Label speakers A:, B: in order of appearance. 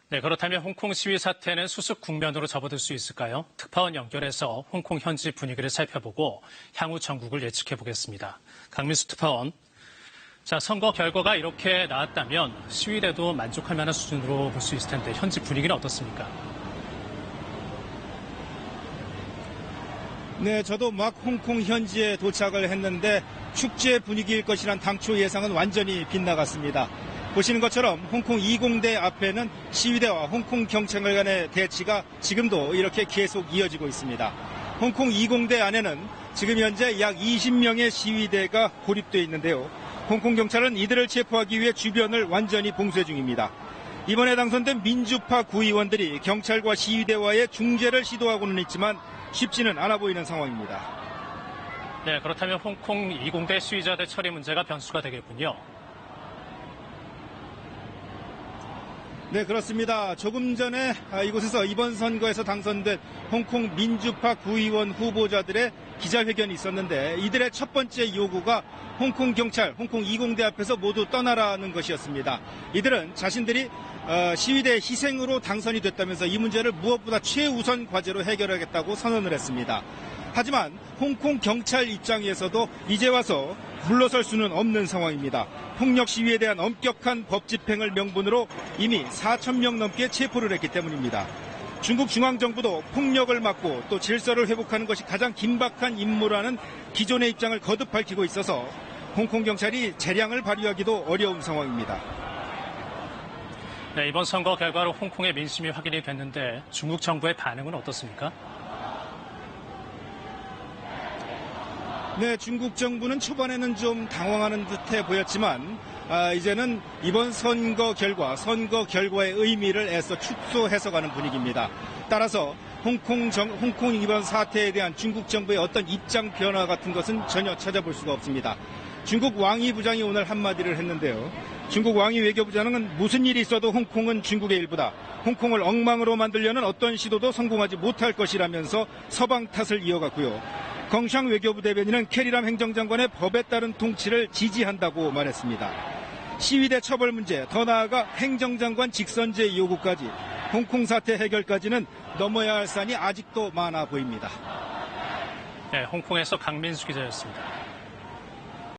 A: 네, 그렇다면 홍콩 시위 사태는 수습 국면으로 접어들 수 있을까요? 특파원 연결해서 홍콩 현지 분위기를 살펴보고 향후 전국을 예측해 보겠습니다. 강민수 특파원. 자, 선거 결과가 이렇게 나왔다면 시위대도 만족할 만한 수준으로 볼 수 있을 텐데 현지 분위기는 어떻습니까?
B: 네, 저도 막 홍콩 현지에 도착을 했는데 축제 분위기일 것이란 당초 예상은 완전히 빗나갔습니다. 보시는 것처럼 홍콩 20대 앞에는 시위대와 홍콩 경찰 간의 대치가 지금도 이렇게 계속 이어지고 있습니다. 홍콩 20대 안에는 지금 현재 약 20명의 시위대가 고립되어 있는데요. 홍콩 경찰은 이들을 체포하기 위해 주변을 완전히 봉쇄 중입니다. 이번에 당선된 민주파 구의원들이 경찰과 시위대와의 중재를 시도하고는 있지만 쉽지는 않아 보이는 상황입니다.
A: 네, 그렇다면 홍콩 20대 시위자들 처리 문제가 변수가 되겠군요.
B: 네, 그렇습니다. 조금 전에 이곳에서 이번 선거에서 당선된 홍콩 민주파 구의원 후보자들의 기자회견이 있었는데 이들의 첫 번째 요구가 홍콩 경찰, 홍콩 20대 앞에서 모두 떠나라는 것이었습니다. 이들은 자신들이 시위대 희생으로 당선이 됐다면서 이 문제를 무엇보다 최우선 과제로 해결하겠다고 선언을 했습니다. 하지만 홍콩 경찰 입장에서도 이제 와서 물러설 수는 없는 상황입니다. 폭력 시위에 대한 엄격한 법 집행을 명분으로 이미 4,000명 넘게 체포를 했기 때문입니다. 중국 중앙정부도 폭력을 막고 또 질서를 회복하는 것이 가장 긴박한 임무라는 기존의 입장을 거듭 밝히고 있어서 홍콩 경찰이 재량을 발휘하기도 어려운 상황입니다.
A: 네, 이번 선거 결과로 홍콩의 민심이 확인이 됐는데 중국 정부의 반응은 어떻습니까?
B: 네, 중국 정부는 초반에는 좀 당황하는 듯해 보였지만 이제는 이번 선거 결과의 의미를 애써 축소 해석하는 분위기입니다. 따라서 홍콩 이번 사태에 대한 중국 정부의 어떤 입장 변화 같은 것은 전혀 찾아볼 수가 없습니다. 중국 왕이 부장이 오늘 한마디를 했는데요. 중국 왕이 외교부장은 무슨 일이 있어도 홍콩은 중국의 일부다. 홍콩을 엉망으로 만들려는 어떤 시도도 성공하지 못할 것이라면서 서방 탓을 이어갔고요. 경샹 외교부 대변인은 캐리람 행정장관의 법에 따른 통치를 지지한다고 말했습니다. 시위대 처벌 문제, 더 나아가 행정장관 직선제 요구까지 홍콩 사태 해결까지는 넘어야 할 산이 아직도 많아 보입니다.
A: 네, 홍콩에서 강민수 기자였습니다.